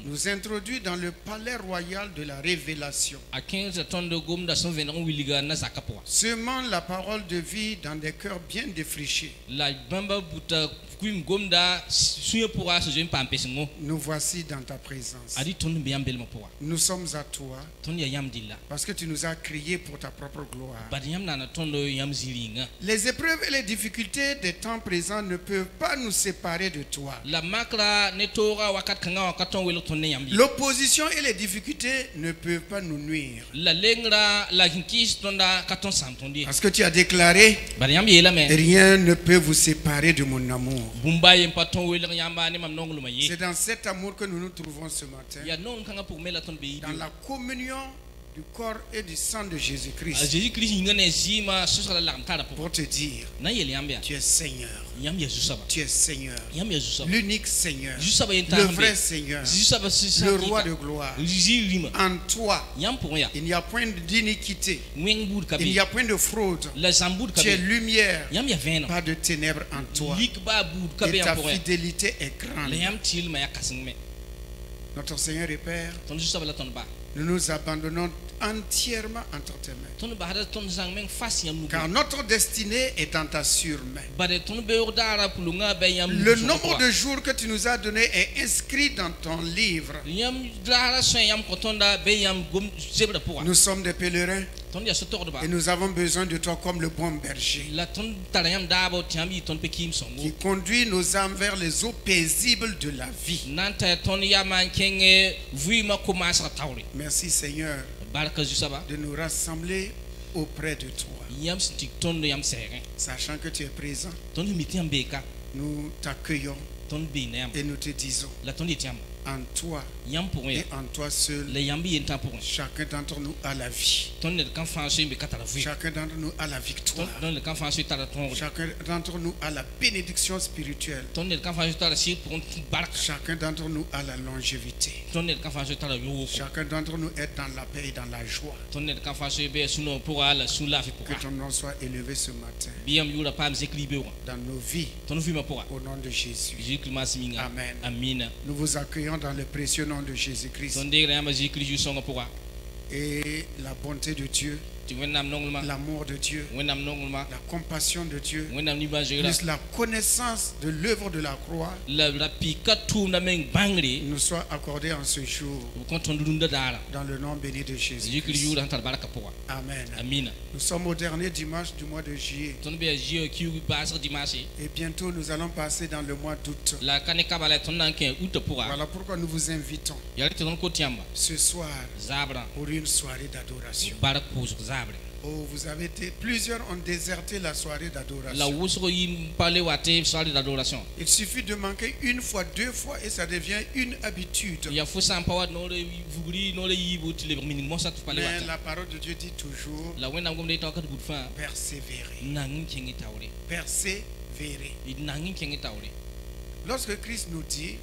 nous introduit dans le palais royal de la révélation. Semant la parole de vie dans des cœurs bien défrichés. Nous voici dans ta présence. Nous sommes à toi parce que tu nous as créés pour ta propre gloire. Les épreuves et les difficultés des temps présents ne peuvent pas nous séparer de toi. L'opposition et les difficultés ne peuvent pas nous nuire. Parce que tu as déclaré, rien ne peut vous séparer de mon amour. C'est dans cet amour que nous nous trouvons ce matin. Dans la communion du corps et du sang de Jésus-Christ. Pour te dire, tu es Seigneur. Tu es Seigneur. L'unique Seigneur. Le vrai Seigneur. Le roi de gloire. En toi, il n'y a point d'iniquité. Il n'y a point de fraude. Tu es lumière. Pas de ténèbres en toi. Et ta fidélité est grande. Notre Seigneur et Père, nous nous abandonnons entièrement entre tes mains. Car notre destinée est en ta sûre main. Le nombre de jours que tu nous as donné est inscrit dans ton livre. Nous sommes des pèlerins. Et nous avons besoin de toi comme le bon berger qui conduit nos âmes vers les eaux paisibles de la vie. Merci Seigneur de nous rassembler auprès de toi. Sachant que tu es présent, nous t'accueillons et nous te disons, en toi et en toi seul, chacun d'entre nous a la vie. Chacun d'entre nous a la victoire. Chacun d'entre nous a la bénédiction spirituelle. Chacun d'entre nous a la longévité. Chacun d'entre nous est dans la paix et dans la joie. Que ton nom soit élevé ce matin dans nos vies, au nom de Jésus. Amen. Nous vous accueillons dans le précieux nom de Jésus-Christ. Et la bonté de Dieu, l'amour de Dieu, la compassion de Dieu, plus la connaissance de l'œuvre de la croix nous soit accordée en ce jour dans le nom béni de Jésus. Amen. Nous sommes au dernier dimanche du mois de juillet et bientôt nous allons passer dans le mois d'août. Voilà pourquoi nous vous invitons ce soir pour une soirée d'adoration. Oh, vous avez été, plusieurs ont déserté la soirée d'adoration. Il suffit de manquer une fois, deux fois et ça devient une habitude. Mais la parole de Dieu dit toujours persévérer. Persévérer. Lorsque Christ nous dit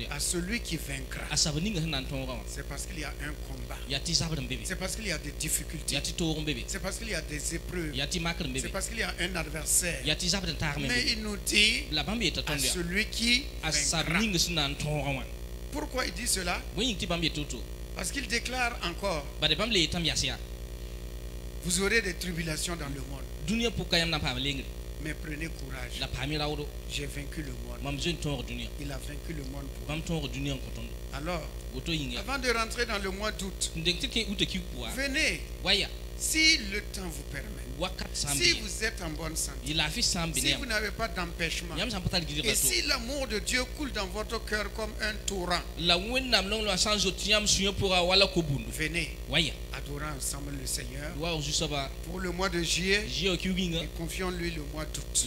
à celui qui vaincra, c'est parce qu'il y a un combat. C'est parce qu'il y a des difficultés. C'est parce qu'il y a des épreuves. C'est parce qu'il y a un adversaire. Mais il nous dit à celui qui vaincra. Pourquoi il dit cela? Parce qu'il déclare encore, vous aurez des tribulations dans le monde. Mais prenez courage. J'ai vaincu le monde. Il a vaincu le monde pour nous. Alors, avant de rentrer dans le mois d'août, venez. Si le temps vous permet. Si vous êtes en bonne santé. Si vous n'avez pas d'empêchement. Et si l'amour de Dieu coule dans votre cœur comme un torrent. Venez. Adorons ensemble le Seigneur pour le mois de juillet et confions-lui le mois d'août.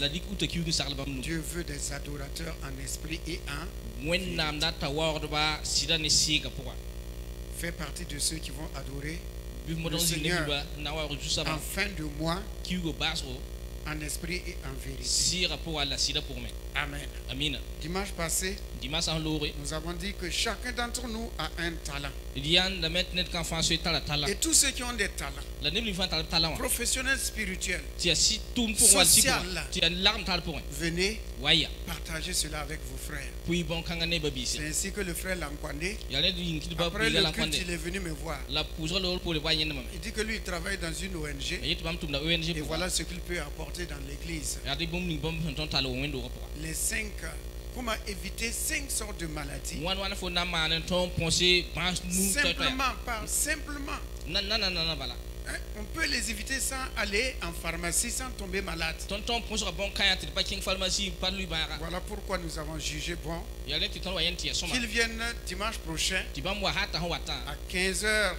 Dieu veut des adorateurs en esprit et en fait partie de ceux qui vont adorer le Seigneur en fin de mois en esprit et en vérité. Amen. Amen. Dimanche passé, nous avons dit que chacun d'entre nous a un talent. Et tous ceux qui ont des talents, professionnels, spirituels, social, venez partager cela avec vos frères. C'est ainsi que le frère Lankwande, après le culte, il est venu me voir. Il dit que lui, il travaille dans une ONG. Et voilà ce qu'il peut apporter dans l'église. Les 5, comment éviter 5 sortes de maladies. Simplement. On peut les éviter sans aller en pharmacie, sans tomber malade. Voilà pourquoi nous avons jugé bon qu'ils viennent dimanche prochain à 15h30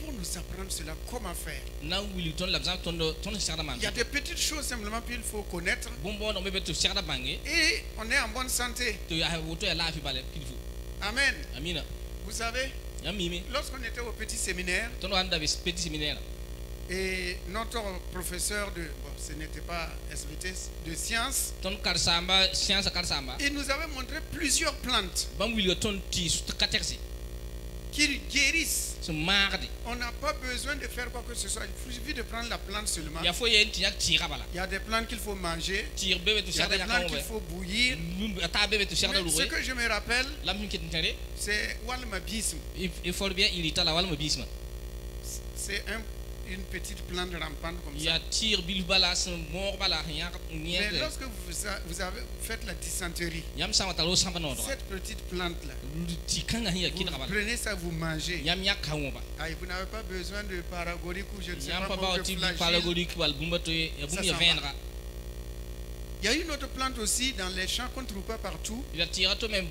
pour nous apprendre cela, comment faire. Il y a des petites choses simplement qu'il faut connaître. Et on est en bonne santé. Amen. Vous savez, lorsqu'on était au petit séminaire, et notre professeur de, ce n'était pas SVT, de sciences, il nous avait montré plusieurs plantes qui guérissent. On n'a pas besoin de faire quoi que ce soit. Il suffit de prendre la plante seulement. Il y a des plantes qu'il faut manger. Il y a des plantes qu'il faut bouillir. Mais ce que je me rappelle, c'est walmabisme. C'est une petite plante rampante comme ça. Mais lorsque vous avez fait la dysenterie, cette petite plante-là, vous prenez ça, vous mangez. Ah, et vous n'avez pas besoin de paragorique ou je ne sais pas. Il y a une autre plante aussi dans les champs qu'on ne trouve pas partout. Donc les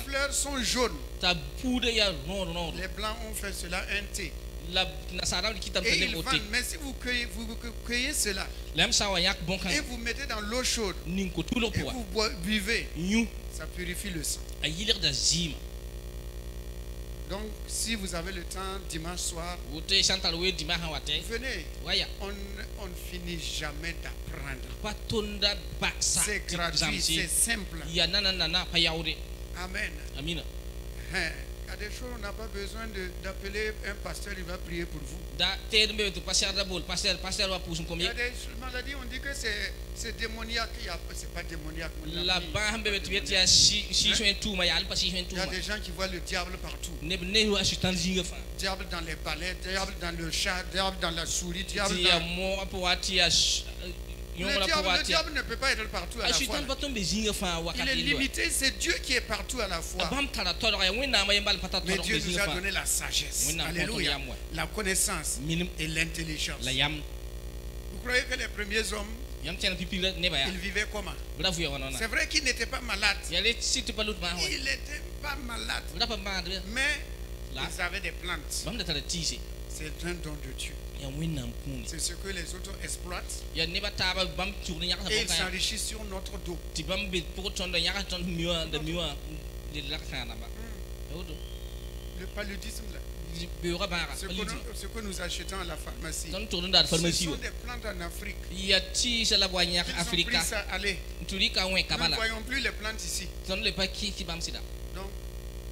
fleurs sont jaunes. Les blancs ont fait cela un thé. Et ils vendent, mais si vous cueillez cela et vous mettez dans l'eau chaude et vous buvez, ça purifie le sang. Donc si vous avez le temps dimanche soir, venez. On ne finit jamais d'apprendre. C'est gratuit, c'est simple. Amen. Il y a des choses, on n'a pas besoin d'appeler un pasteur, il va prier pour vous. Il y a des maladies, on dit que c'est démoniaque. C'est pas démoniaque. Il y a des gens qui voient le diable partout. Diable dans les balais, diable dans le chat, diable dans la souris, diable dans... Le diable ne peut pas être partout à la fois. Il est limité, c'est Dieu qui est partout à la fois. Mais Dieu nous a donné la sagesse, alléluia, la connaissance et l'intelligence. Vous croyez que les premiers hommes, ils vivaient comment? C'est vrai qu'ils n'étaient pas malades. Ils n'étaient pas malades. Mais ils avaient des plantes. C'est un don de Dieu. C'est ce que les autres exploitent. Et ils s'enrichissent sur notre dos. Le paludisme là, ce que nous achetons à la pharmacie, ce sont des plantes en Afrique. Ils ont pris ça, allez. Nous ne voyons plus les plantes ici. Donc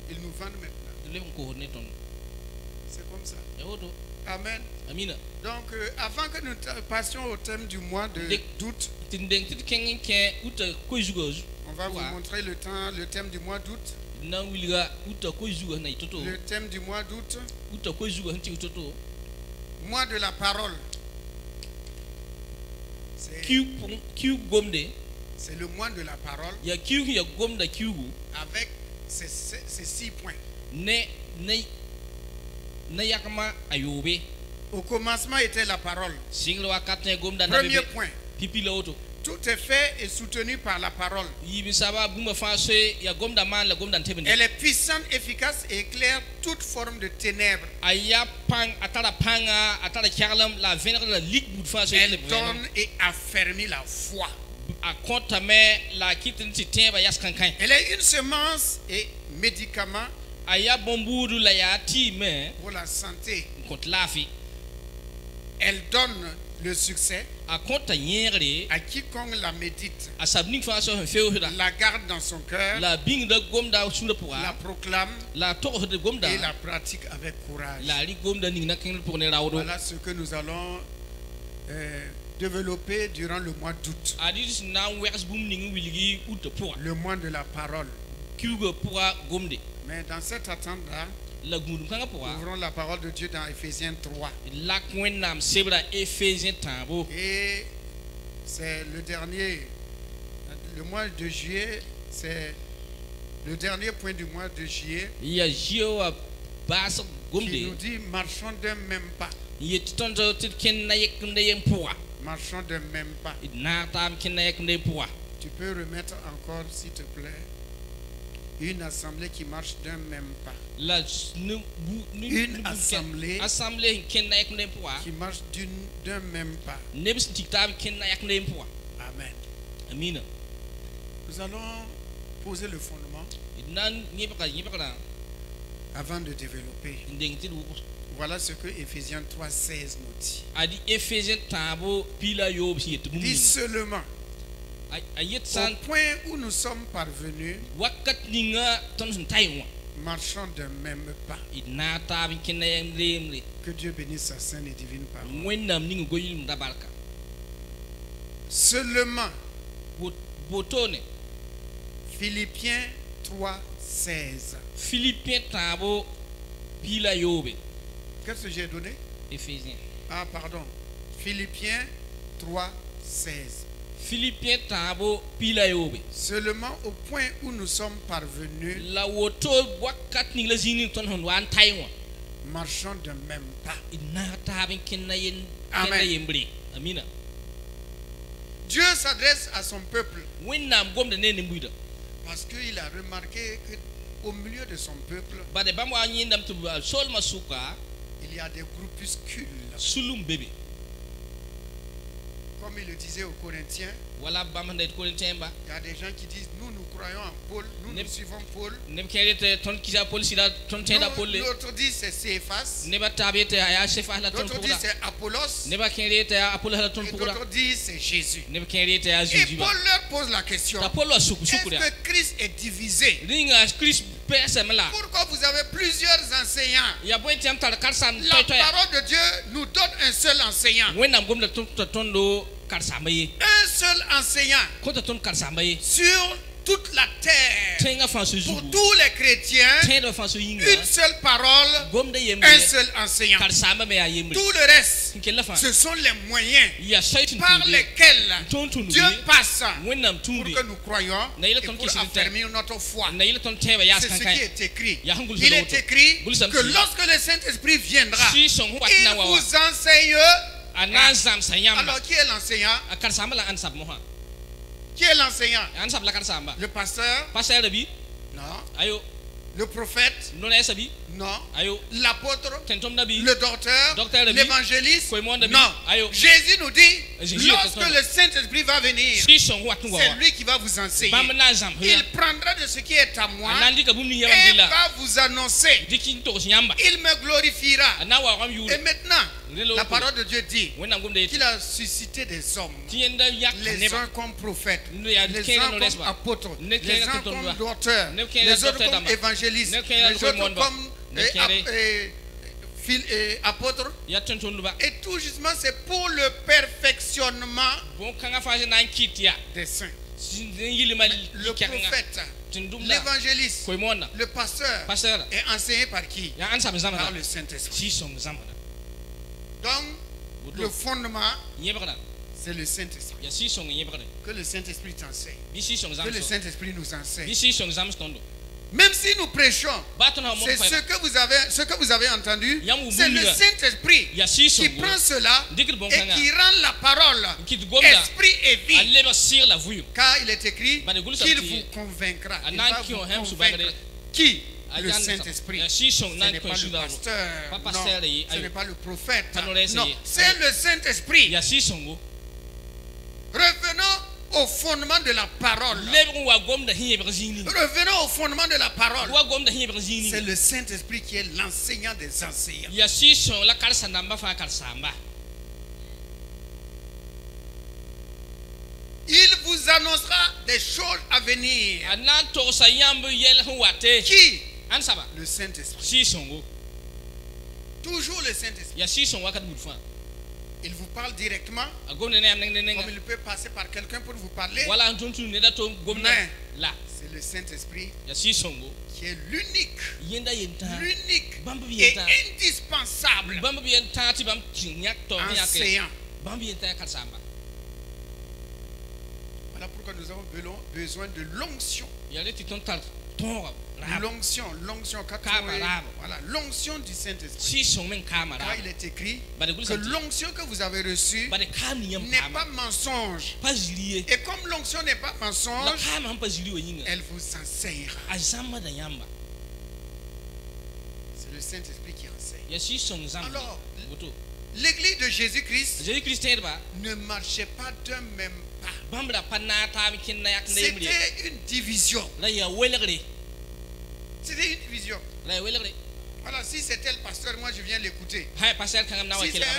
ils nous vendent maintenant. C'est comme ça. Amen. Donc, avant que nous passions au thème du mois d'août, on va vous montrer le thème du mois d'août. Le thème du mois d'août, mois de la parole. C'est le mois de la parole avec ces 6 points. Au commencement était la parole. Premier point. Tout est fait et soutenu par la parole. Elle est puissante, efficace et éclaire toute forme de ténèbres. Elle donne et affermit la foi. Elle est une semence et médicament pour la santé. Elle donne le succès à quiconque la médite, la garde dans son cœur, la proclame et la pratique avec courage. Voilà ce que nous allons développer durant le mois d'août, le mois de la parole. Mais dans cette attente-là, ouvrons la parole de Dieu dans Éphésiens 3. Et c'est le dernier, le mois de juillet, c'est le dernier point du mois de juillet qui nous dit marchons d'un même pas. Marchons d'un même pas. Tu peux remettre encore, s'il te plaît, une assemblée qui marche d'un même pas. Une assemblée qui marche d'un même pas. Amen. Nous allons poser le fondement avant de développer. Voilà ce que Éphésiens 3,16 nous dit. Dit seulement au point où nous sommes parvenus, marchons d'un même pas. Que Dieu bénisse sa sainte et divine parole. Seulement, Philippiens 3,16. Qu'est-ce que j'ai donné? Éphésiens. Ah, pardon. Philippiens 3,16. Philippiens seulement au point où nous sommes parvenus, marchons d'un même pas. Amen. Dieu s'adresse à son peuple parce qu'il a remarqué qu'au milieu de son peuple, il y a des groupuscules. Comme il le disait aux Corinthiens, il y a des gens qui disent nous croyons en Paul, nous suivons Paul. L'autre dit c'est Céphas, l'autre dit c'est Apollos, et l'autre dit c'est Jésus. Et Paul leur pose la question, est-ce que Christ est divisé? Pourquoi vous avez plusieurs enseignants? La parole de Dieu nous donne un seul enseignant. Un seul enseignant sur toute la terre pour tous les chrétiens. Une seule parole, un seul enseignant. Tout le reste, ce sont les moyens par lesquels Dieu passe pour que nous croyions et pour affermir notre foi. C'est ce qui est écrit. Il est écrit que lorsque le Saint-Esprit viendra, il vous enseigne. Alors qui est l'enseignant? Qui est l'enseignant? Le pasteur? Non. Le prophète? Non. L'apôtre? Le docteur? L'évangéliste? Non. Jésus nous dit, lorsque le Saint-Esprit va venir, c'est lui qui va vous enseigner. Il prendra de ce qui est à moi et va vous annoncer. Il me glorifiera. Et maintenant, la parole de Dieu dit qu'il a suscité des hommes, les uns comme prophètes, les uns comme apôtres, les uns comme docteurs, les autres comme évangélistes, les autres comme apôtres. Et tout justement c'est pour le perfectionnement des saints. Le prophète, l'évangéliste, le pasteur est enseigné par qui? Par le Saint-Esprit. Donc, le fondement, c'est le Saint-Esprit. Que le Saint-Esprit t'enseigne. Que le Saint-Esprit nous enseigne. Même si nous prêchons, c'est ce que vous avez entendu. C'est le Saint-Esprit qui prend cela et qui rend la parole esprit et vie. Car il est écrit qu'il vous convaincra. Il va vous convaincre. Qui? Le Saint-Esprit. Ce n'est pas le pasteur. Non, ce n'est pas le prophète. Non, c'est le Saint-Esprit. Revenons au fondement de la parole. Revenons au fondement de la parole. C'est le Saint-Esprit qui est l'enseignant des enseignants. vous annoncera des choses à venir. Qui? Le Saint-Esprit. Toujours le Saint-Esprit. Il vous parle directement, comme il peut passer par quelqu'un pour vous parler. Mais c'est le Saint-Esprit qui est l'unique et indispensable enseignant. Voilà pourquoi nous avons besoin de l'onction. L'onction, voilà, l'onction du Saint-Esprit. Car il est écrit que l'onction que vous avez reçue n'est pas mensonge. Et comme l'onction n'est pas mensonge, elle vous enseignera. C'est le Saint-Esprit qui enseigne. Alors, l'église de Jésus-Christ ne marchait pas d'un même pas. C'était une division. C'était une division. Voilà, si c'est tel pasteur, moi je viens l'écouter. Si c'est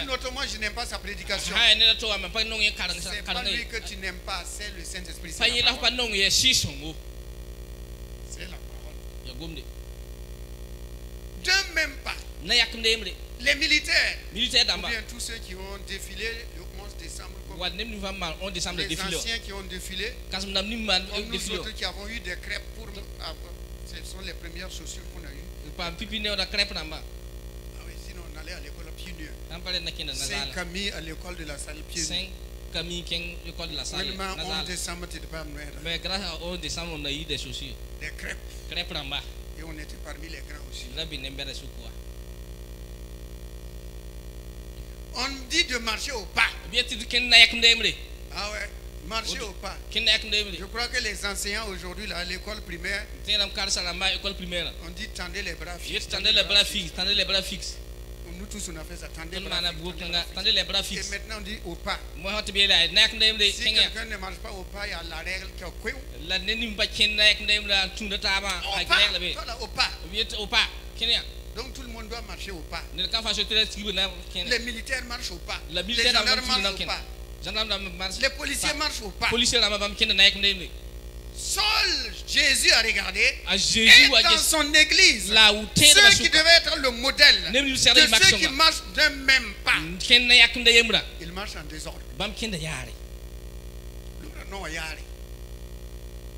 un autre, moi je n'aime pas sa prédication. C'est pas lui que tu n'aimes pas, c'est le Saint-Esprit. C'est la parole. D'un même pas. Les militaires, ou bien tous ceux qui ont défilé le 11 décembre, comme les anciens qui ont défilé, comme nous autres qui avons eu des crêpes pour avoir. Ce sont les premières chaussures qu'on a eues. Ah oui, sinon on allait à l'école pieds nus. 5 Camille à l'école de la salle pieds nus. Seulement 11 décembre, tu ne peux pas me. Mais grâce à 11 décembre, on a eu des chaussures. Des crêpes. Et on était parmi les grands aussi. On dit de marcher au pas. Ah ouais. Marcher au pas. Je crois que les enseignants aujourd'hui à l'école primaire, on dit tendez les bras fixes. Tendez les bras fixes. Nous tous on a fait ça, tendez les bras fixes. Et maintenant on dit au pas. Si quelqu'un ne marche pas au pas, il y a la règle qui est au pas. Donc tout le monde doit marcher au pas. Les militaires marchent au pas. Les gendarmes marchent au pas. Les policiers marchent au pas. Seul Jésus a regardé et dans son église ceux qui devaient être le modèle de ceux qui marchent d'un même pas. Ils marchent en désordre.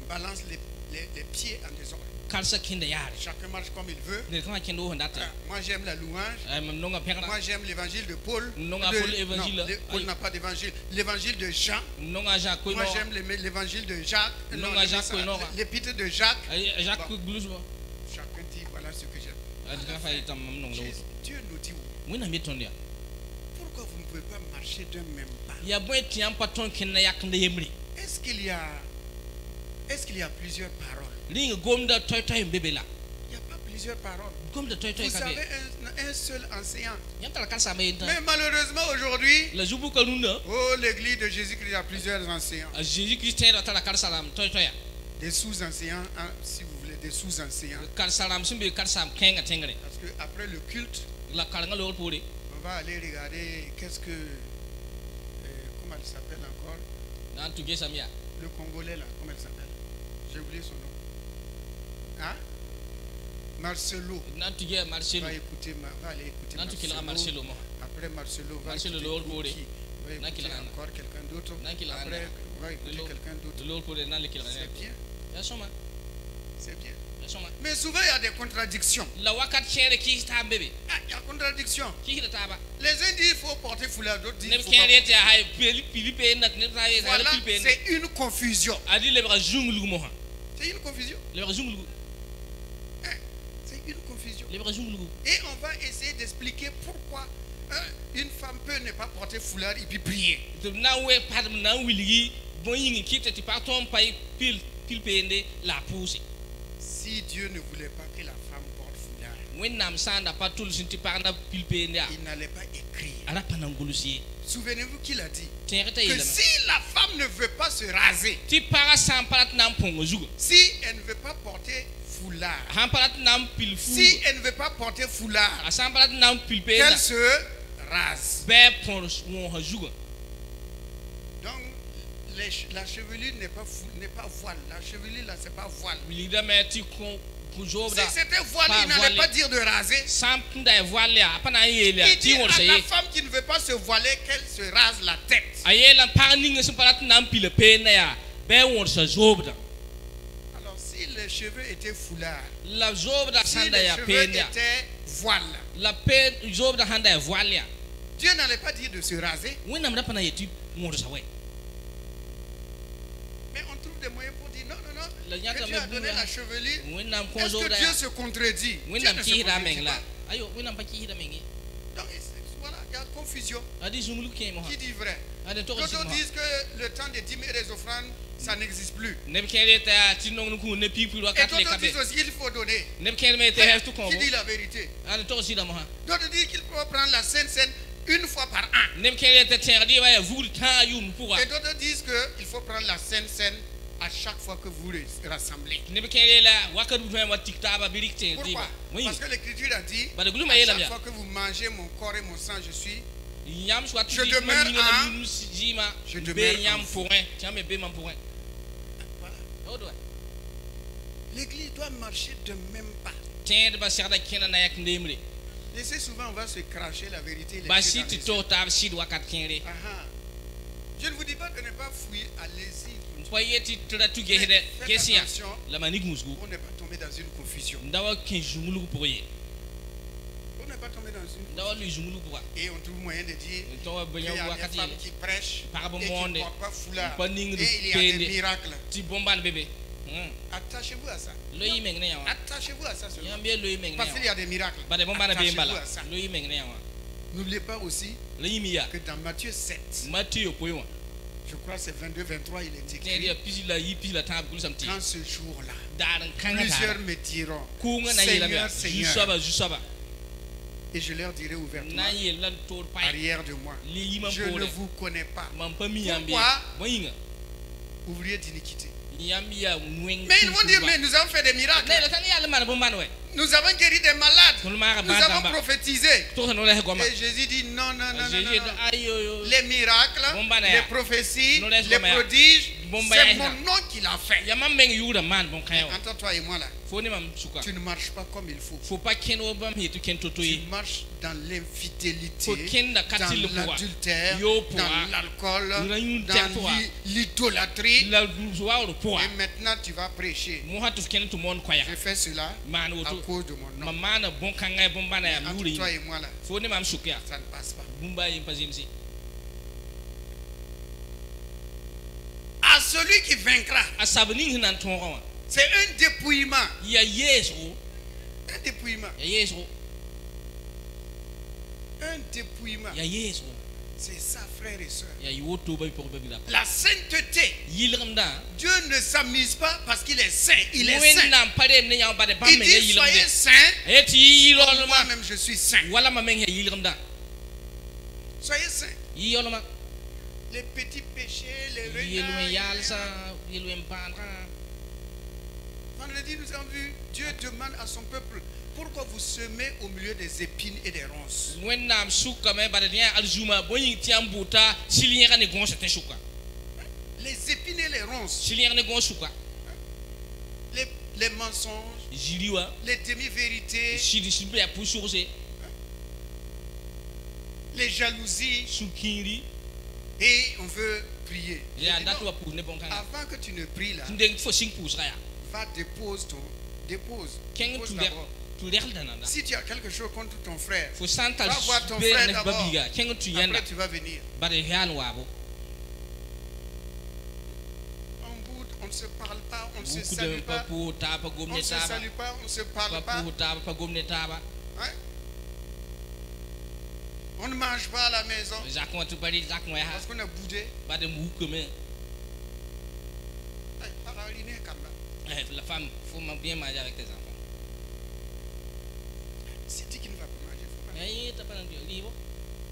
Balance les pieds en désordre. Chacun marche comme il veut. Moi j'aime la louange. Moi j'aime l'évangile de Paul. Paul n'a pas d'évangile. L'évangile de Jean. Moi j'aime l'évangile de Jacques. L'épître de Jacques. Chacun dit voilà ce que j'aime. Dieu nous dit pourquoi vous ne pouvez pas marcher d'un même pas? Est-ce qu'il y a plusieurs paroles? Il n'y a pas plusieurs paroles. Vous avez un seul enseignant. Mais malheureusement aujourd'hui, l'église de Jésus-Christ a plusieurs enseignants. Des sous-enseignants, si vous voulez, des sous-enseignants. Parce qu'après le culte, on va aller regarder qu'est-ce que... comment elle s'appelle encore? Le Congolais là, comment elle s'appelle? J'ai oublié son nom. Hein? Marcelo. Va aller écouter Marcelo. Après Marcelo, va écouter Kouki. Va écouter encore quelqu'un d'autre. Après, va écouter quelqu'un d'autre. C'est bien. Mais souvent il y a des contradictions. Il y a contradiction. Les uns disent qu'il faut porter foulard, d'autres disent qu'il faut pas. Voilà, c'est une confusion. C'est une confusion. C'est une confusion. Et on va essayer d'expliquer pourquoi une femme peut ne pas porter foulard et puis prier. Si Dieu ne voulait pas que la femme porte foulard, il n'allait pas écrire. Souvenez-vous qu'il a dit que si la femme ne veut pas se raser, si elle ne veut pas porter foulard, si elle ne veut pas porter foulard, qu'elle se rase. Donc La chevelure n'est pas voile. La chevelure là, c'est pas voile. Si c'était voile, il n'allait pas dire de raser. Il dit à la femme qui ne veut pas se voiler qu'elle se rase la tête. Alors si les cheveux étaient foulards, si les cheveux étaient voiles, Dieu n'allait pas dire de se raser. Mais on trouve des moyens pour dire non. Que Dieu a donné la chevelure. Est-ce que Dieu se contredit? Dieu ne se contredit pas. Donc voilà, il y a confusion. Qui dit vrai? D'autres disent que le temps des dîmes et des offrandes, ça n'existe plus. Et d'autres disent aussi qu'il faut donner. Qui dit la vérité? D'autres disent qu'il faut prendre la Sainte Seine une fois par an. Et d'autres disent qu'il faut prendre la Sainte Seine à chaque fois que vous rassemblez. Pourquoi? Parce que l'Écriture a dit à chaque fois que vous mangez mon corps et mon sang, je demeure en vous. Voilà. L'Église doit marcher de même pas. Laissez souvent on va se cracher la vérité. Je ne vous dis pas de ne pas fouiller, allez-y. Faites attention pour ne pas tomber dans une confusion. Pour ne pas tomber dans une confusion. Et on trouve moyen de dire qu'il y a des femmes qui prêchent et qui ne portent pas foulard. Et il y a des miracles. Attachez-vous à ça. Attachez-vous à ça seulement. Parce qu'il y a des miracles. Attachez-vous à ça. N'oubliez pas aussi que dans Matthieu 7, je crois que c'est 22-23, il est écrit. Quand ce jour-là, plusieurs me diront, Seigneur, Seigneur. Et je leur dirai ouvertement, arrière de moi, je ne vous connais pas. Pourquoi? Ouvrier d'iniquité. Mais ils vont dire, mais nous avons fait des miracles. Nous avons guéri des malades. Nous avons prophétisé. Et Jésus dit non. Les miracles, les prophéties, les prodiges, c'est mon nom qui l'a fait. Entre toi et moi là, tu ne marches pas comme il faut. Tu marches dans l'infidélité, dans l'adultère, dans l'alcool, dans l'idolâtrie. Et maintenant tu vas prêcher. Je fais cela à cause de mon nom. Entre toi et moi là, ça ne passe pas. À celui qui vaincra, c'est un dépouillement. Un dépouillement. Un dépouillement. C'est ça, frères et sœurs. La sainteté. Dieu ne s'amuse pas parce qu'il est saint. Il est saint. Il dit soyez saints. Comme moi-même je suis saint. Soyez saints. Les petits péchés, les renards. Vendredi, nous avons vu, Dieu demande à son peuple, pourquoi vous semez au milieu des épines et des ronces? Les épines et les ronces. Les mensonges, les demi-vérités, les jalousies. Et on veut prier. Avant que tu ne pries là, va dépose d'abord. Si tu as quelque chose contre ton frère, va voir ton frère d'abord. Après tu vas venir. On ne se parle pas, on ne se salue pas. On ne se salue pas, on ne se parle pas. Hein? On ne mange pas à la maison parce qu'on a boudé. La femme, il faut bien manger avec tes enfants. C'est dit qu'il ne va pas manger, il faut manger.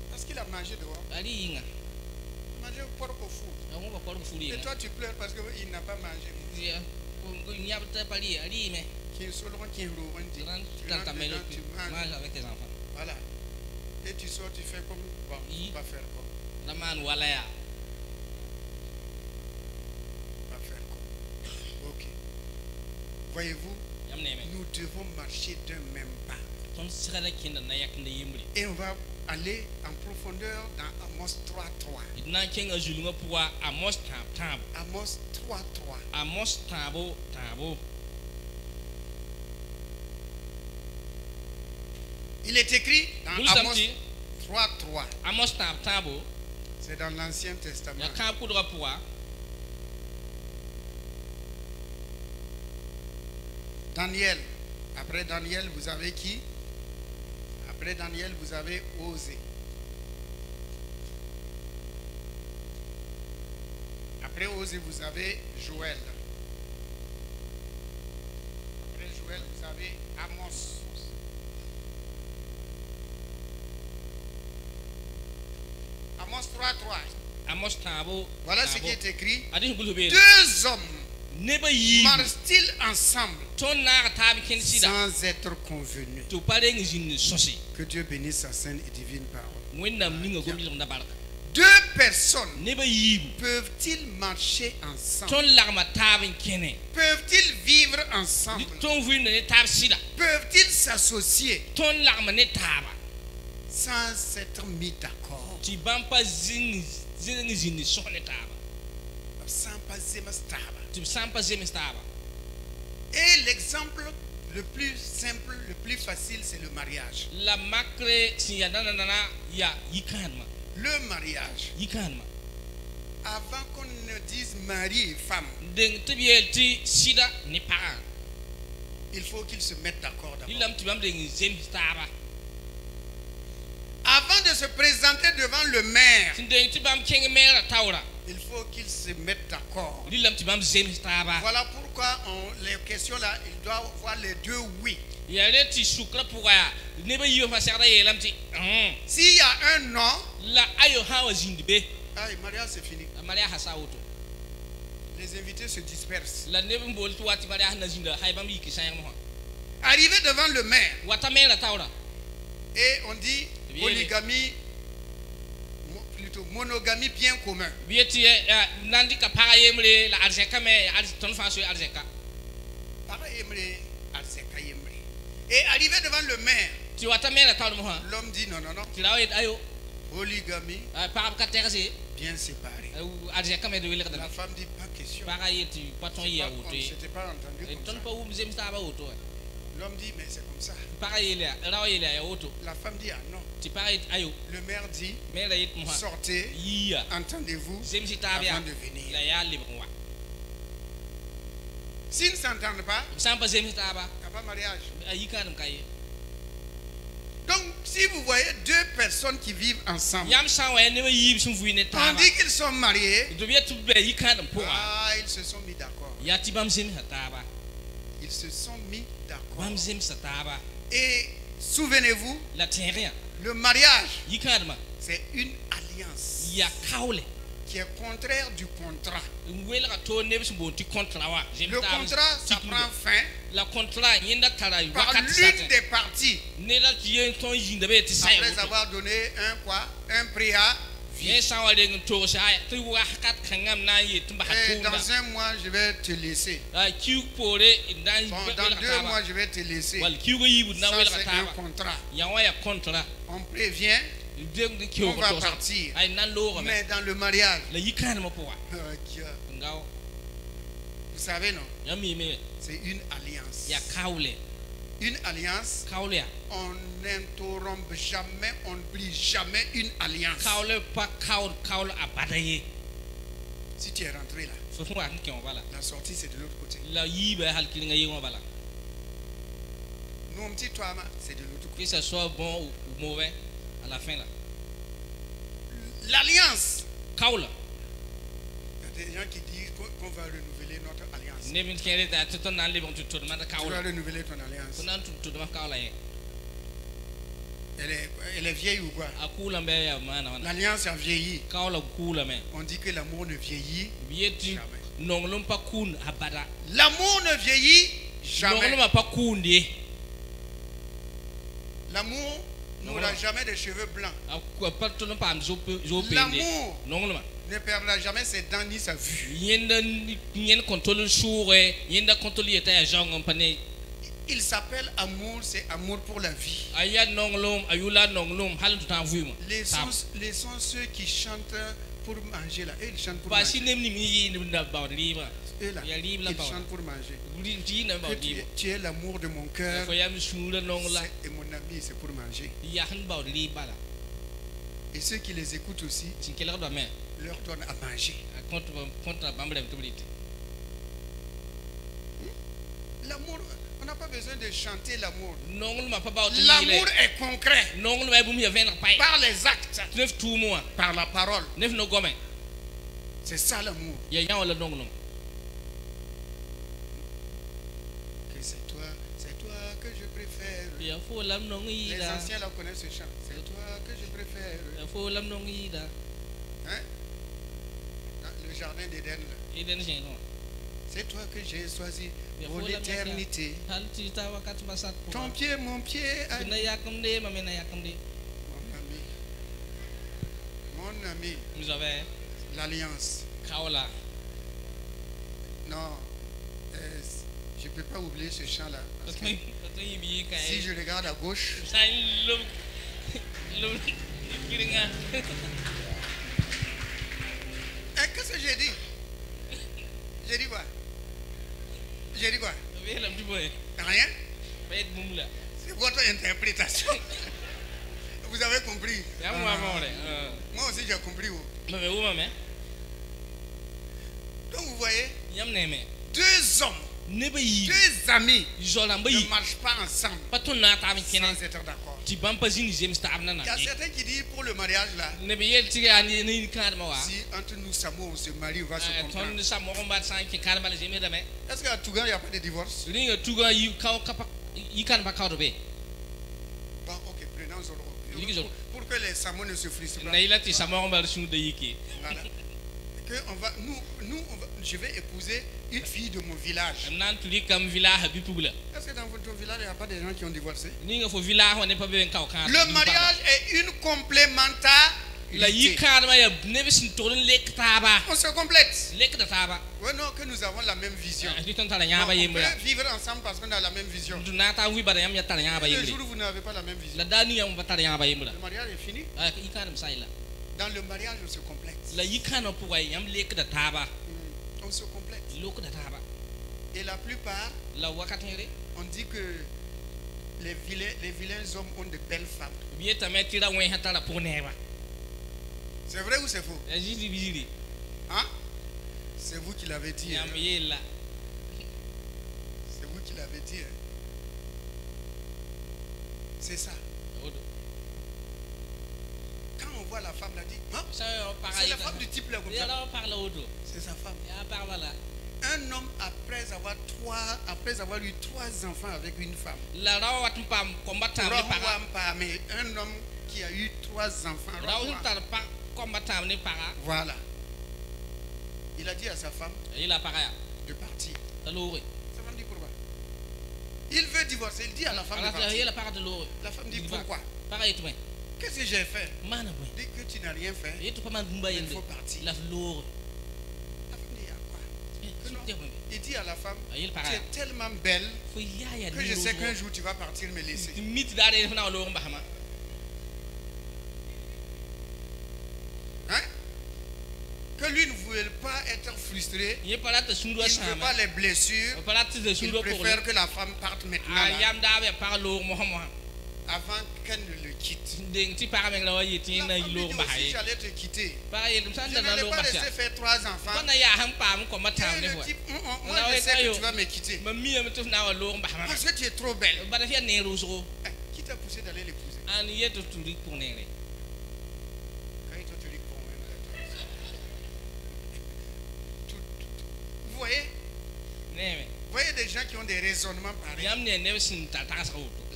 Parce qu'il a mangé dehors. Il a mangé au porc au four. Et toi tu pleures parce qu'il n'a pas mangé. Tu manges avec tes enfants. Voilà. Et tu sors, tu fais comme bon, on va faire quoi? Voyez-vous, nous devons marcher d'un même pas. Et on va aller en profondeur dans Amos 3.3. Amos 3.3. Il est écrit dans Amos 3.3. C'est dans l'Ancien Testament. Daniel. Après Daniel, vous avez qui? Après Daniel, vous avez Osée. Après Osée, vous avez Joël. Après Joël, vous avez Amos. Amos 3.3. Voilà ce qui est écrit. Deux hommes marchent-ils ensemble sans être convenus? Que Dieu bénisse sa sainte et divine parole. Deux personnes peuvent-ils marcher ensemble? Peuvent-ils vivre ensemble? Peuvent-ils s'associer sans être mis d'accord? Et l'exemple le plus simple, le plus facile, c'est le mariage. Le mariage. Avant qu'on ne dise mari et femme, il faut qu'ils se mettent d'accord d'abord. Avant de se présenter devant le maire, il faut qu'ils se mettent d'accord. Voilà pourquoi les questions là, il doit avoir les deux oui. S'il y a un non, le mariage c'est fini. Les invités se dispersent. Arrivé devant le maire, et on dit polygamie, plutôt monogamie bien commun. Et arrivé devant le maire, l'homme dit non, non, non. Polygamie bien séparée. La femme dit pas question. On ne s'était pas entendu comme ça. L'homme dit mais c'est comme ça. La femme dit ah non. Le maire dit sortez, entendez-vous avant de venir. S'ils ne s'entendent pas, il n'y a pas mariage. Donc si vous voyez deux personnes qui vivent ensemble, tandis qu'ils sont mariés, ils se sont mis d'accord. Ils se sont mis d'accord. Et souvenez-vous, le mariage, c'est une alliance qui est contraire du contrat. Le contrat, ça prend fin par l'une des parties après avoir donné un préavis. Et dans un mois, je vais te laisser. Dans 2 mois, je vais te laisser. Ça, c'est un contrat. On prévient, on va partir. Mais dans le mariage, vous savez, non? C'est une alliance. Une alliance, on n'interrompt jamais, on n'oublie jamais une alliance. Si tu es rentré là, la sortie c'est de l'autre côté. Nous, on dit toi, c'est de l'autre côté. Que ce soit bon ou mauvais, à la fin là. L'alliance. Il y a des gens qui disent qu'on va renouveler notre alliance. Tu vas renouveler ton alliance. Elle est vieille ou quoi? L'alliance a vieilli. On dit que l'amour ne vieillit jamais. L'amour ne vieillit jamais. L'amour n'aura jamais de cheveux blancs. L'amour ne perdra jamais ses dents ni sa vue. Il s'appelle amour, c'est amour pour la vie. Les sons ceux qui chantent pour manger là. Et ils chantent pour manger. Et là, ils chantent pour manger. Tu es l'amour de mon cœur. Et mon ami, c'est pour manger. Et ceux qui les écoutent aussi, leur donnent à manger. L'amour, on n'a pas besoin de chanter l'amour. L'amour est concret. Par les actes. Par la parole. C'est ça l'amour. C'est toi que je préfère. Les anciens là connaissent ce chant. C'est toi que je préfère. Hein? Dans le jardin d'Éden. C'est toi que j'ai choisi pour l'éternité. Ton pied, mon pied. Mon ami. L'alliance. Non. Je ne peux pas oublier ce chant-là. Si je regarde à gauche. Qu'est-ce que j'ai dit? J'ai dit quoi? J'ai dit quoi? Rien? C'est votre interprétation. Vous avez compris? Moi aussi j'ai compris. Donc vous voyez, deux hommes, deux amis ne marchent pas ensemble sans être d'accord. Il y a certains qui disent pour le mariage là, si entre nous Samoa on se marie, on va se comprendre. Est-ce qu'à Tougan il n'y a pas de divorce? Bon, ok, prenons pour que les Samoa ne se frustrent pas. Voilà. Je vais épouser une fille de mon village. Est-ce que dans votre village, il n'y a pas de gens qui ont divorcé? Le mariage est une complémentarité. On se complète. Oui, non, que nous avons la même vision. On peut vivre ensemble parce qu'on a la même vision. Le jour où vous n'avez pas la même vision, le mariage est fini. Dans le mariage, on se complète. On se complète. Et la plupart, on dit que les vilains hommes ont de belles femmes. C'est vrai ou c'est faux? Hein? C'est vous qui l'avez dit. Hein? C'est vous qui l'avez dit. Hein? C'est ça. Quand on voit la femme, là, dit, hein? C'est la femme du type là comme ça. C'est sa femme. Un homme après avoir eu 3 enfants avec une femme. Mais un homme qui a eu 3 enfants. Voilà. Il a dit à sa femme de partir. Sa femme dit pourquoi? Il veut divorcer. Il dit à la femme de partir. La femme dit pourquoi? Qu'est-ce que j'ai fait? Dès que tu n'as rien fait, il faut partir. La femme dit à quoi? Il dit à la femme, tu es tellement belle que je sais qu'un jour tu vas partir me laisser. Hein? Que lui ne voulait pas être frustré. Il ne veut pas les blessures. Il préfère que la femme parte maintenant là, avant qu'elle ne le quitte. La femme dit aussi, j'allais te quitter. Je n'allais pas laisser faire 3 enfants. Et le type, moi je sais que tu vas me quitter. Parce que tu es trop belle. Qui t'a poussé d'aller l'épouser? Vous voyez des gens qui ont des raisonnements pareils.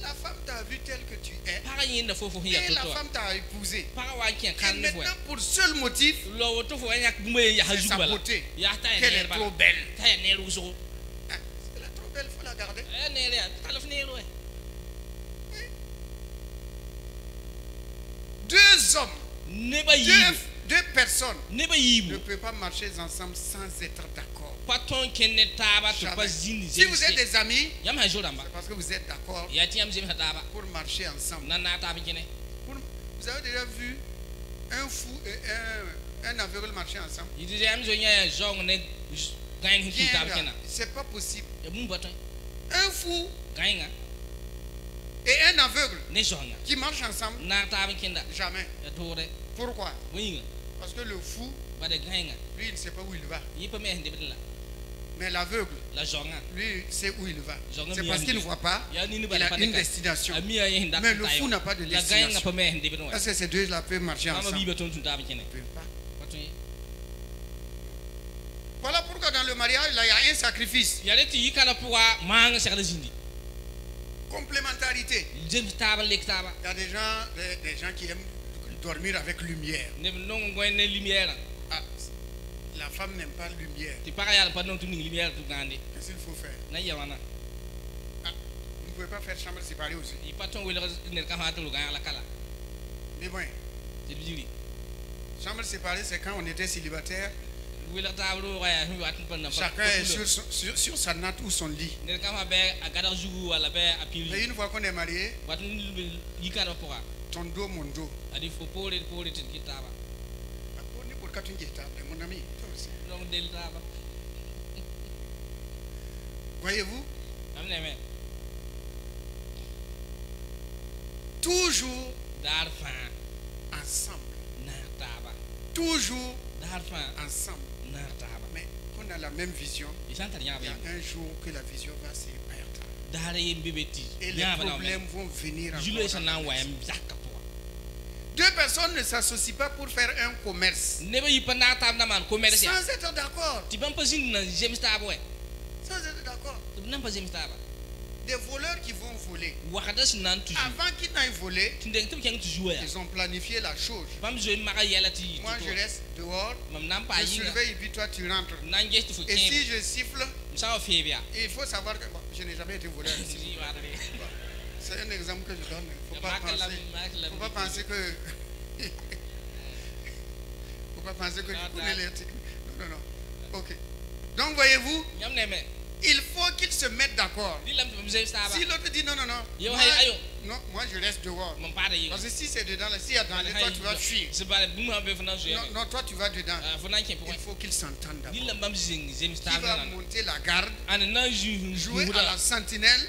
La femme t'a vu telle que tu es. Et la femme t'a épousé. Et maintenant, pour seul motif, c'est sa beauté. Qu'elle est trop belle. Elle est trop belle, il faut la garder. Deux hommes, deux personnes ne peuvent pas marcher ensemble sans être d'accord. Si vous êtes des amis, c'est parce que vous êtes d'accord pour marcher ensemble. Vous avez déjà vu un fou et un aveugle marcher ensemble? C'est pas possible. Un fou et un aveugle qui marchent ensemble, jamais. Pourquoi? Parce que le fou, lui, il ne sait pas où il va. Mais l'aveugle, lui, il sait où il va. C'est parce qu'il ne voit pas, il a une destination. Mais le fou n'a pas de destination. Parce que ces deux-là peuvent marcher ensemble. Ils ne peuvent pas. Voilà pourquoi dans le mariage, là, il y a un sacrifice. Complémentarité. Il y a des gens qui aiment dormir avec lumière. Ah, la femme n'aime pas la lumière. Qu'est-ce qu'il faut faire? Ah, vous ne pouvez pas faire chambre séparée aussi. Mais bon, chambre séparée, c'est quand on était célibataire. Chacun est sur sa natte ou son lit. Mais une fois qu'on est marié, ton dos, mon dos. Mon ami, toi aussi. Voyez-vous? Toujours ensemble. Toujours ensemble. Mais on a la même vision. Il y a un jour que la vision va se perdre. Et les problèmes vont venir encore. Deux personnes ne s'associent pas pour faire un commerce sans être d'accord. Sans être d'accord. Des voleurs qui vont voler. Avant qu'ils n'aillent voler, ils ont planifié la chose. Moi, je reste dehors, je surveille et puis toi, tu rentres. Et si je siffle, il faut savoir que je n'ai jamais été voleur ici. C'est un exemple que je donne. Il ne faut pas penser que... faut pas penser que je connais les... Non. Ok. Donc, voyez-vous, il faut qu'ils se mettent d'accord. Si l'autre dit non, moi je reste dehors. Parce que si c'est dedans, s'il y a danger, toi tu vas fuir. Non, toi tu vas dedans. Il faut qu'ils s'entendent d'abord. Qui va monter la garde, jouer à la sentinelle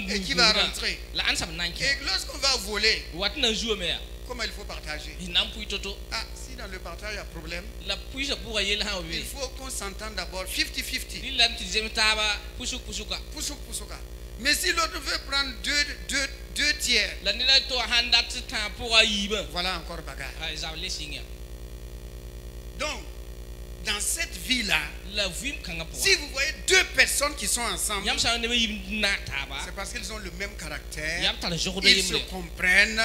et qui va rentrer. Et lorsqu'on va voler, comment il faut partager? Ah, si dans le partage il y a problème, il faut qu'on s'entende d'abord 50-50. Mais si l'autre veut prendre deux tiers, voilà encore bagarre. Donc, dans cette vie-là, si vous voyez deux personnes qui sont ensemble, c'est parce qu'ils ont le même caractère, ils se comprennent,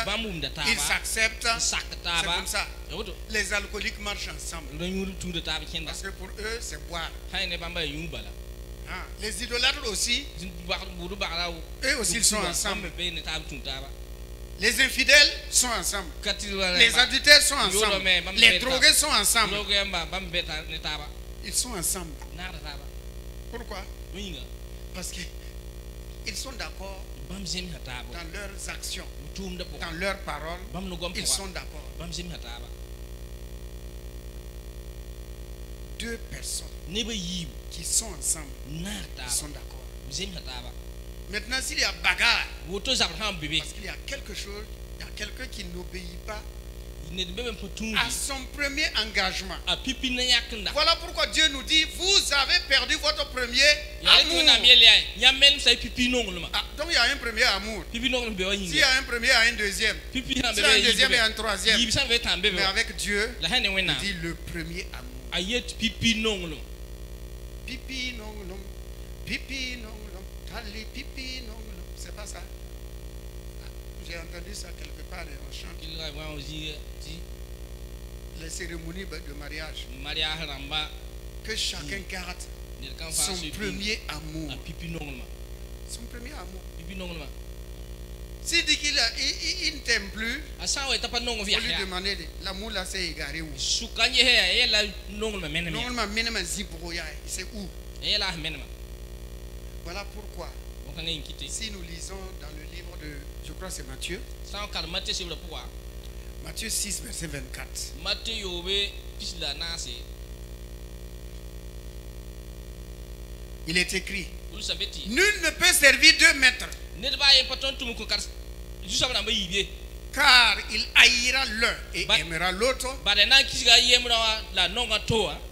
ils s'acceptent. C'est comme ça. Les alcooliques marchent ensemble. Parce que pour eux, c'est boire. Les idolâtres aussi, eux aussi ils sont ensemble. Les infidèles sont ensemble. Les adultères sont ensemble. Les drogués sont ensemble. Ils sont ensemble. Pourquoi? Parce qu'ils sont d'accord dans leurs actions, dans leurs paroles. Ils sont d'accord. Deux personnes qui sont ensemble, ils sont d'accord. Maintenant, s'il y a bagarre, parce qu'il y a quelque chose, il y a quelqu'un qui n'obéit pas à son premier engagement. Voilà pourquoi Dieu nous dit, vous avez perdu votre premier amour. Donc il y a un premier amour. S'il y a un premier, il y a un deuxième. S'il y a un deuxième et un troisième. Mais avec Dieu, il dit le premier amour. Pipi non non. Pipi non non. Pipi non non. C'est pas ça. J'ai entendu ça quelque part et on chante. Les cérémonies de mariage. Que chacun garde son premier amour. Son premier amour. S'il dit qu'il ne t'aime plus, faut lui demander l'amour là c'est égaré où? C'est où? Voilà pourquoi, si nous lisons dans le livre de, je crois c'est Matthieu, Matthieu 6, verset 24. Il est écrit, nul ne peut servir deux maîtres, car il haïra l'un et aimera l'autre,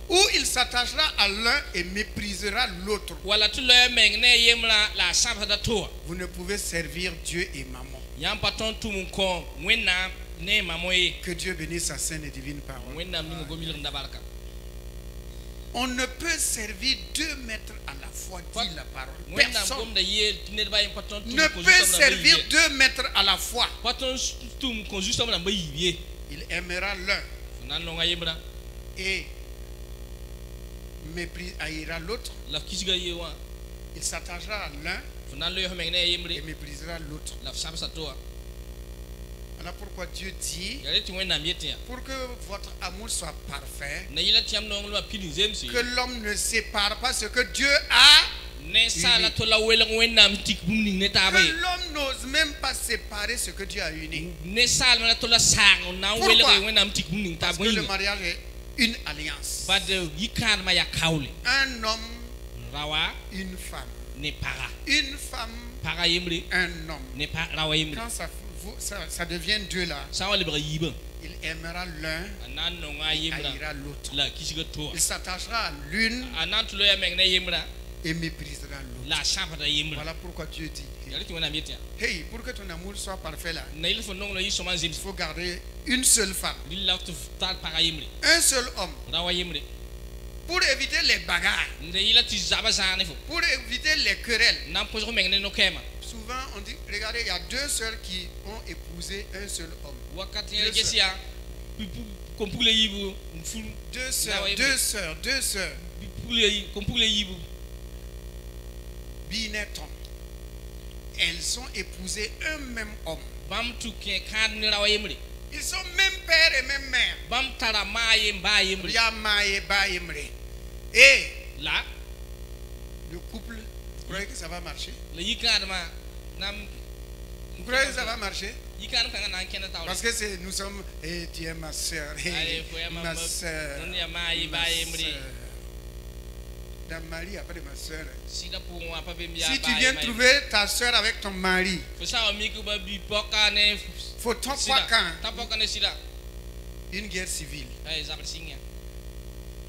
ou il s'attachera à l'un et méprisera l'autre. Vous ne pouvez servir Dieu et maman. Que Dieu bénisse sa sainte et divine parole. On ne peut servir deux maîtres à la fois, dit la parole. Personne ne peut servir deux maîtres à la fois. Il aimera l'un et haïra l'autre. Il s'attachera à l'un et méprisera l'autre. Voilà pourquoi Dieu dit, pour que votre amour soit parfait, que l'homme ne sépare pas ce que Dieu a uni. Que l'homme n'ose même pas séparer ce que Dieu a uni. Pourquoi? Parce que le mariage est une alliance. Un homme, une femme. Une femme, un homme. Quand ça devient deux là, il aimera l'un et haïra l'autre. Il s'attachera à l'une et méprisera l'autre. Voilà pourquoi Dieu dit, hey, pour que ton amour soit parfait là, il faut garder une seule femme, un seul homme, pour éviter les bagarres, pour éviter les querelles. Souvent on dit, regardez, il y a deux sœurs qui ont épousé un seul homme. Deux sœurs. Bineton. Elles ont épousé un même homme. Ils sont même père et même mère. Et là, le couple, vous croyez que ça va marcher? Vous croyez que ça va marcher? Parce que nous sommes, et tu es ma soeur, ma soeur. Ta mari après ma soeur. Si tu viens trouver ta soeur avec ton mari, faut pas une guerre civile.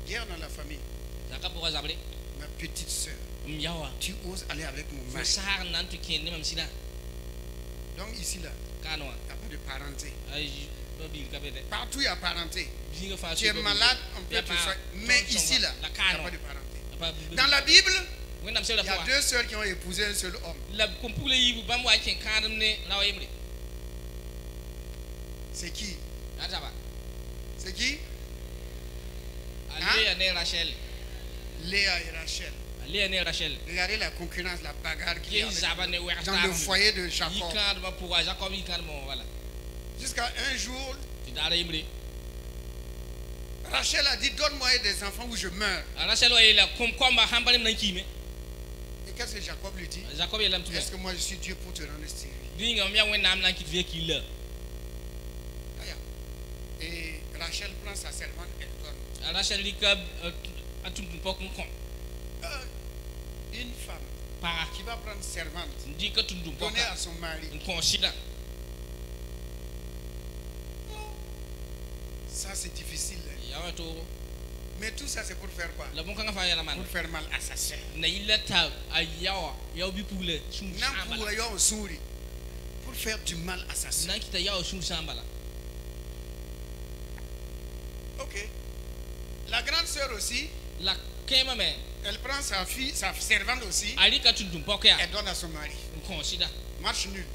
Guerre dans la famille. Ma petite soeur, tu oses aller avec mon mari. Donc ici là, il n'y a pas de parenté. Partout il y a parenté. Tu es malade, on peut te soigner. Mais ici là, il n'y a pas de parenté. Dans la Bible, il y a deux sœurs qui ont épousé un seul homme. C'est qui? C'est qui? Léa et Rachel. Regardez la concurrence, la bagarre qu'il y a dans le foyer de Jacob. Jusqu'à un jour, Rachel a dit, donne-moi des enfants ou je meurs. Et qu'est-ce que Jacob lui dit? Est-ce que moi je suis Dieu pour te rendre stérile? Et Rachel prend sa servante, elle donne. Une femme qui va prendre servante, donner à son mari. Ça c'est difficile. Mais tout ça c'est pour faire quoi? Pour faire mal à sa soeur. Pour faire du mal à sa soeur. Ok. La grande soeur aussi, elle prend sa fille, sa servante aussi, elle donne à son mari. Marche nul.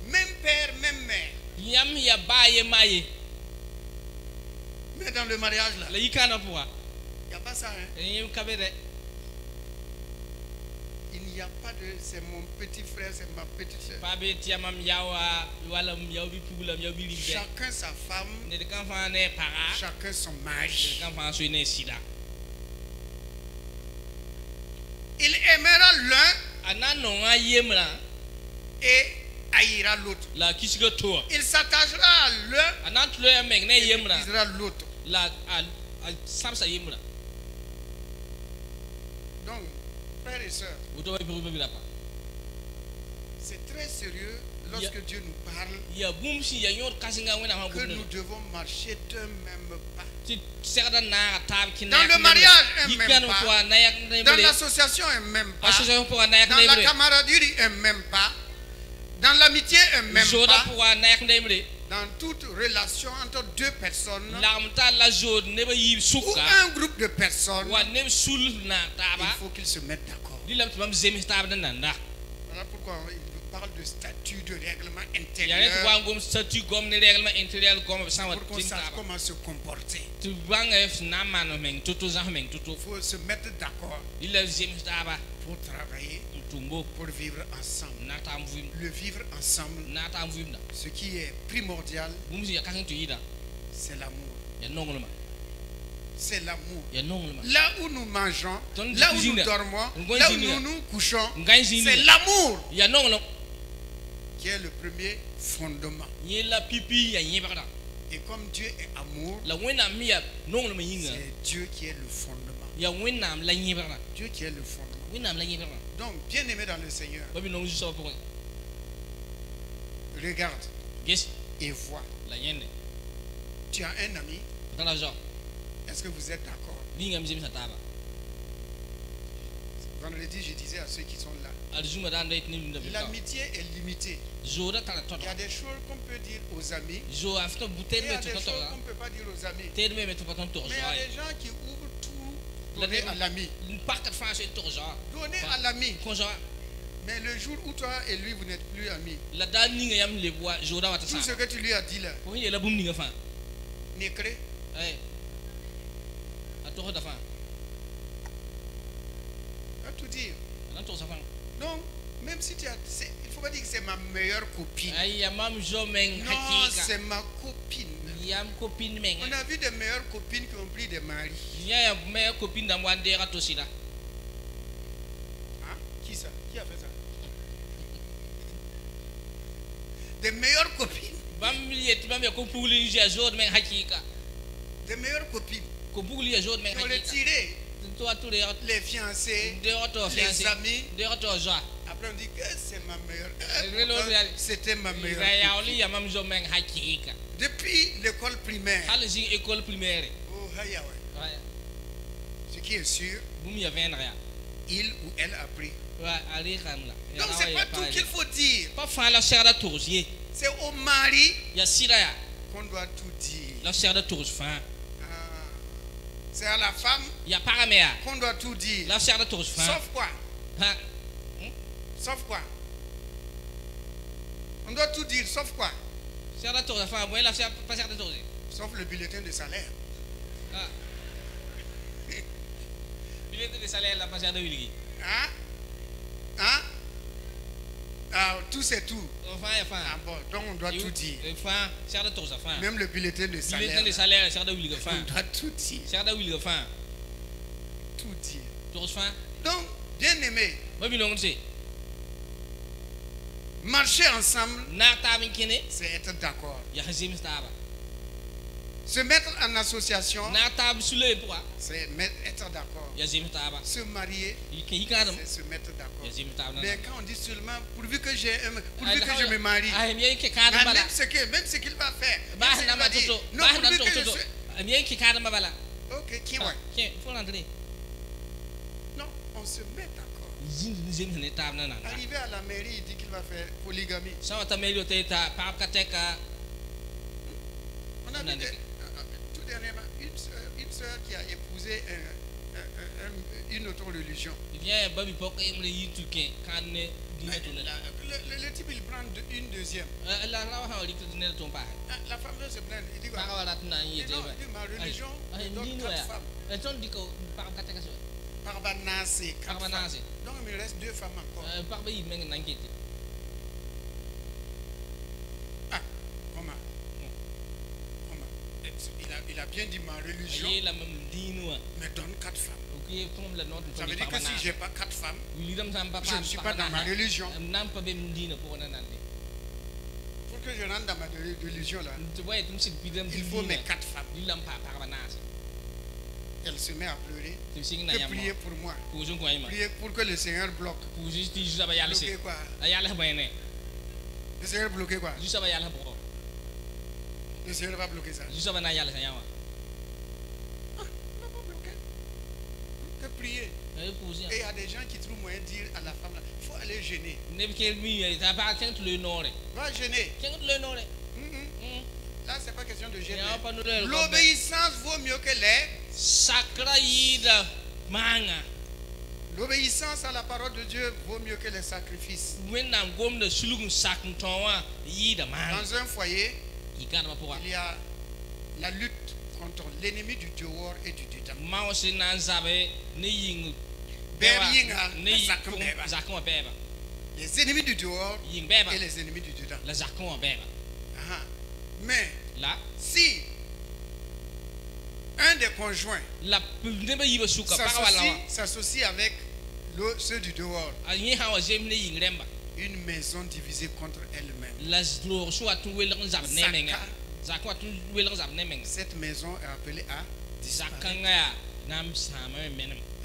Même père, même mère. Mais dans le mariage là, il n'y a pas ça. Hein? Il il n'y a pas de c'est mon petit frère, c'est ma petite soeur. Chacun sa femme, chacun son mari. Il aimera l'un et haïra l'autre. Il s'attachera à l'un et méprisera l'autre. Donc, frères et sœurs, c'est très sérieux lorsque Dieu nous parle que nous devons marcher d'un même pas. Dans le mariage, un même pas. Dans l'association, un même pas. Dans la camaraderie, un même pas. Dans l'amitié, un même pas. Dans toute relation entre deux personnes ou un groupe de personnes, il faut qu'ils se mettent d'accord. Voilà pourquoi il parle de statut, de règlement intérieur, pour qu'on sache comment se comporter. Il faut se mettre d'accord pour travailler, pour vivre ensemble. Le vivre ensemble, ce qui est primordial, c'est l'amour. C'est l'amour. Là où nous mangeons, là où nous dormons, là où nous nous couchons, c'est l'amour qui est le premier fondement. Et comme Dieu est amour, c'est Dieu qui est le fondement. Dieu qui est le fondement. Donc, bien aimé dans le Seigneur, regarde et vois. Tu as un ami. Est-ce que vous êtes d'accord? Vendredi, je disais à ceux qui sont là, l'amitié est limitée. Il y a des choses qu'on peut dire aux amis, et il y a des choses qu'on ne peut pas dire aux amis. Mais il y a des gens qui ouvrent tout, donner à l'ami. Donner à l'ami. Mais le jour où toi et lui, vous n'êtes plus amis, tout ce que tu lui as dit là, n'écris. À tout dire. Donc, même si tu as. Il ne faut pas dire que c'est ma meilleure copine. Non, c'est ma copine. On a vu des meilleures copines qui ont pris des maris. Hein? Qui ça? Qui a fait ça? Des meilleures copines. Des meilleures copines. Qui ont retiré les fiancés, les amis. Après on dit que c'est ma meilleure. C'était ma meilleure copine. Depuis l'école primaire. Oh, ce qui est sûr, il ou elle a pris. Donc c'est pas tout qu'il faut dire. C'est au mari qu'on doit tout dire. C'est à la femme qu'on doit tout dire. Sauf quoi? Sauf quoi? On doit tout dire, sauf quoi? Sauf le bulletin de salaire. Hein? Hein? Ah, tout c'est tout. Ah bon, donc on doit tout dire. Même le bulletin de salaire. On doit tout dire. Tout dire. Donc, bien aimé, marcher ensemble, c'est être d'accord. Se mettre en association, c'est être d'accord. Se marier, c'est se mettre d'accord. Mais quand on dit seulement pourvu que je me marie, même ce qu'il va faire, non, pourvu que je sois... Ok, qui va? Non, on se met d'accord. Arrivé à la mairie, il dit qu'il va faire polygamie. On a vu tout dernièrement une soeur qui a épousé une autre religion. Le type il prend une deuxième. La femme veut se plaindre. Il dit quoi? Il dit ma religion donne 4 femmes. Donc il me reste 2 femmes encore. Ah, comment? Il a bien dit ma religion me donne 4 femmes. Ça veut dire que si je n'ai pas 4 femmes, je ne suis pas dans ma religion. Pour que je rentre dans ma religion là, il faut mes 4 femmes. Elle se met à pleurer. Que prier pour moi. Prier pour que le Seigneur bloque. Bloquer quoi? Le Seigneur bloquer quoi? Le Seigneur va bloquer ça. Que prier. Et il y a des gens qui trouvent moyen de dire à la femme, il faut aller jeûner. Va jeûner. Là, ce n'est pas question de jeûner. L'obéissance vaut mieux que les. L'obéissance à la parole de Dieu vaut mieux que les sacrifices. Dans un foyer, il y a la lutte contre l'ennemi du dehors et du dedans. Les ennemis du dehors et les ennemis du dedans. Mais si un des conjoints s'associe avec ceux du dehors, une maison divisée contre elle-même. Cette maison est appelée à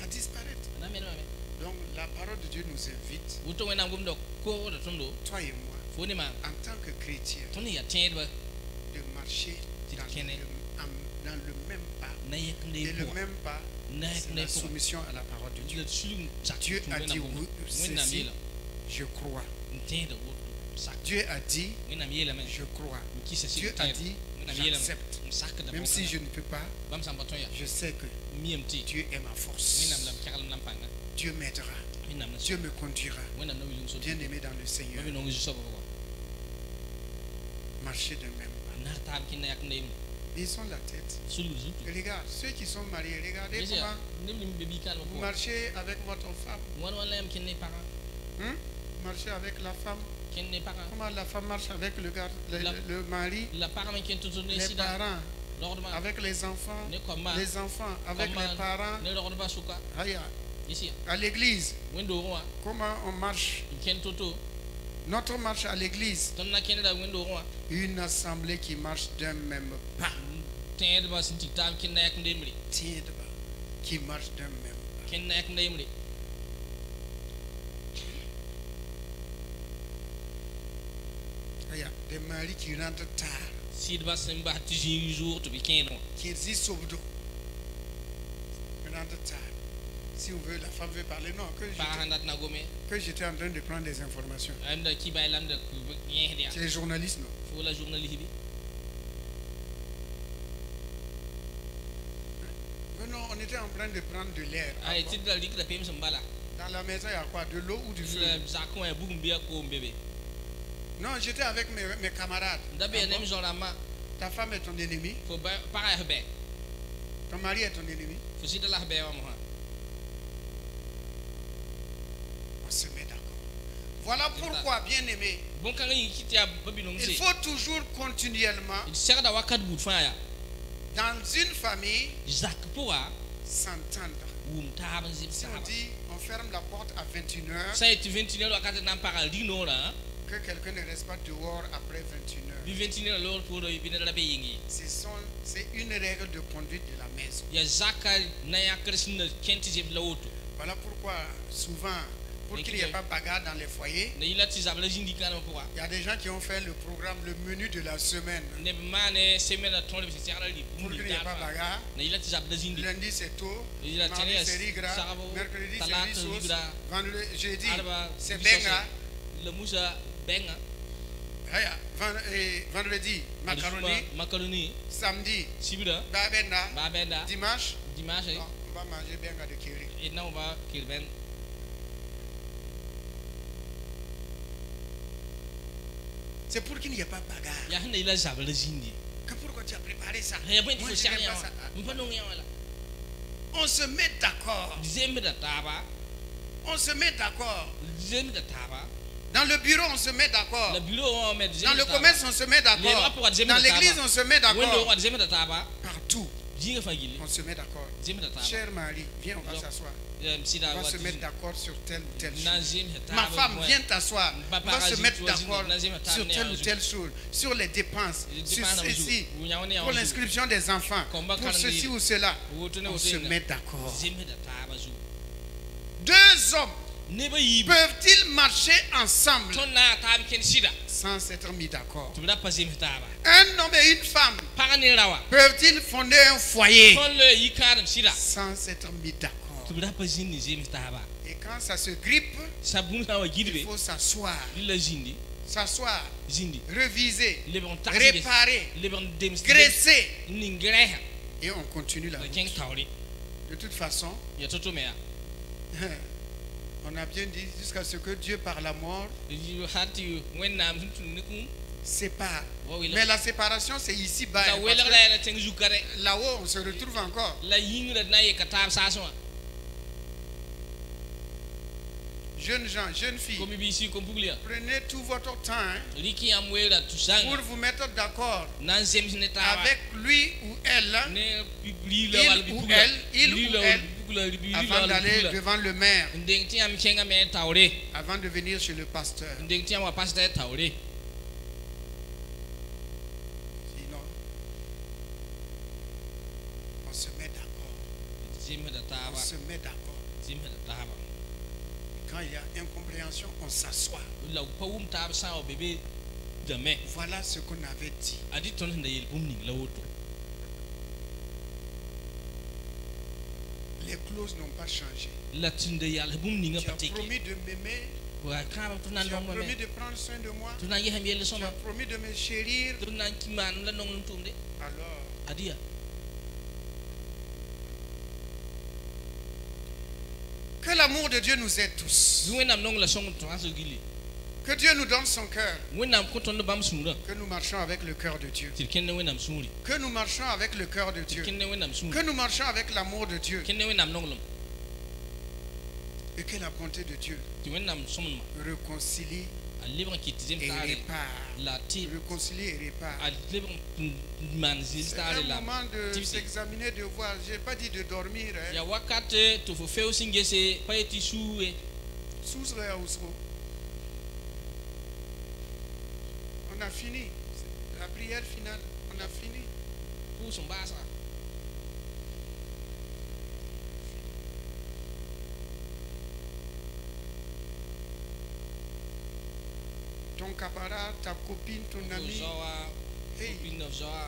disparaître. Donc la parole de Dieu nous invite, toi et moi, en tant que chrétiens, de marcher dans le même pas. Et le même pas, c'est la soumission à la parole de Dieu. Dieu a dit oui, ceci, je crois. Dieu a dit, je crois. Dieu a dit, j'accepte. Même si je ne peux pas, je sais que Dieu est ma force. Dieu m'aidera. Dieu me conduira. Bien aimé dans le Seigneur. Marcher de même pas. Baissons la tête. Et regarde, ceux qui sont mariés, regardez comment vous marchez avec votre femme. Marchez avec la femme. Comment la femme marche avec le mari, les parents, avec les enfants avec les parents. À l'église, comment on marche? Notre marche à l'église, une assemblée qui marche d'un même pas, qui marche d'un même pas. Des maris qui rentrent tard, qui existent au dos, rentrent tard. Si on veut, la femme veut parler, non, que j'étais en train de prendre des informations. C'est les journalistes, non? Non, on était en train de prendre de l'air. Dans la maison, il y a quoi? De l'eau ou du feu? Non, j'étais avec mes camarades. Ta femme est ton ennemi. Ton mari est ton ennemi. On se met d'accord. Voilà pourquoi, bien aimé, il faut toujours continuellement, dans une famille, s'entendre. Si on dit, on ferme la porte à 21h, que quelqu'un ne reste pas dehors après 21h. C'est une règle de conduite de la maison. Voilà pourquoi souvent, pour qu'il n'y ait pas bagarre dans les foyers, il y a des gens qui ont fait le programme, le menu de la semaine. Pour qu'il n'y ait pas bagarre, lundi c'est tôt, mardi c'est riz gras, mercredi c'est riz sauce, jeudi c'est benga. Vendredi, macaroni. Samedi, babenda. Dimanche, on va manger benga de kiri. C'est pour qu'il n'y ait pas bagarre. Que pourquoi tu as préparé ça? Moi, je n'aime pas ça. On se met d'accord. On se met d'accord. Dans le bureau, on se met d'accord. Dans le commerce, on se met d'accord. Dans l'église, on se met d'accord. Partout, on se met d'accord. Chère Marie, viens, on va s'asseoir. On va se mettre d'accord sur telle ou telle chose. Ma femme, viens t'asseoir. On va se mettre d'accord sur telle ou telle chose. Sur les dépenses, sur ceci, pour l'inscription des enfants, pour ceci ou cela. On se met d'accord. Deux hommes peuvent-ils marcher ensemble sans s'être mis d'accord? Un homme et une femme peuvent-ils fonder un foyer sans s'être mis d'accord? Et quand ça se grippe, il faut s'asseoir. S'asseoir, reviser, réparer, graisser. Et on continue la route. De toute façon, on a bien dit jusqu'à ce que Dieu par la mort sépare. Mais la séparation c'est ici-bas. Là-haut on se retrouve encore. Jeunes gens, jeunes filles, prenez tout votre temps pour vous mettre d'accord avec lui ou elle, avant d'aller devant le maire, avant de venir chez le pasteur. Sinon, on se met d'accord. On se met d'accord. Quand il y a incompréhension, on s'assoit. Voilà ce qu'on avait dit. Les clauses n'ont pas changé. Tu as promis de m'aimer. Tu as promis de prendre soin de moi. Tu as promis de me chérir. Alors, que l'amour de Dieu nous aide tous. Que Dieu nous donne son cœur. Que nous marchons avec le cœur de Dieu. Que nous marchons avec le cœur de Dieu. Que nous marchons avec l'amour de Dieu. Et que la bonté de Dieu réconcilie et répare. Réconcilier et répare. C'est un moment de s'examiner, de voir. Je n'ai pas dit de dormir. On a fini. La prière finale. On a fini. Ton camarade, ta copine, ton ami, hey,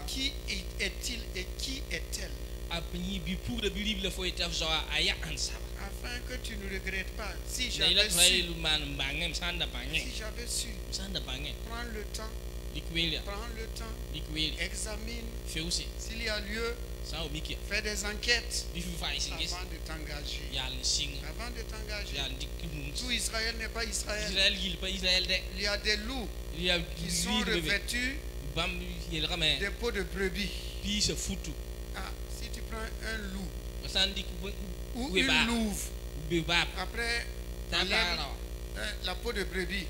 qui est-il et qui est-elle? Afin que tu ne regrettes pas. Si j'avais su, prends le temps, examine s'il y a lieu, fais des enquêtes avant de t'engager. Avant de t'engager. Tout Israël n'est pas Israël. Il y a des loups qui sont revêtus des peaux de brebis. Ah, si tu prends un loup ou une louve, après enlève la peau de brebis.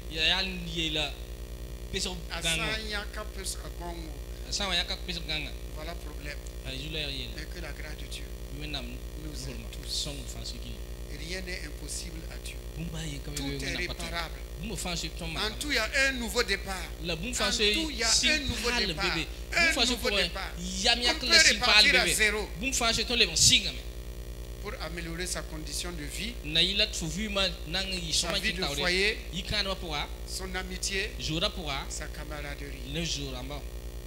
Voilà le problème. Mais que la grâce de Dieu nous aide tous. Rien n'est impossible à Dieu. Tout est réparable. En tout, il y a un nouveau départ. En tout, il y a un nouveau départ. Un nouveau départ. On peut repartir à zéro pour améliorer sa condition de vie, sa vie de foyer, son amitié, sa camaraderie.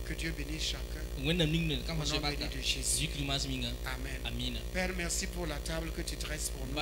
Que Dieu bénisse chacun. Au nom béni de Jésus. Amen. Père, merci pour la table que tu dresses pour nous.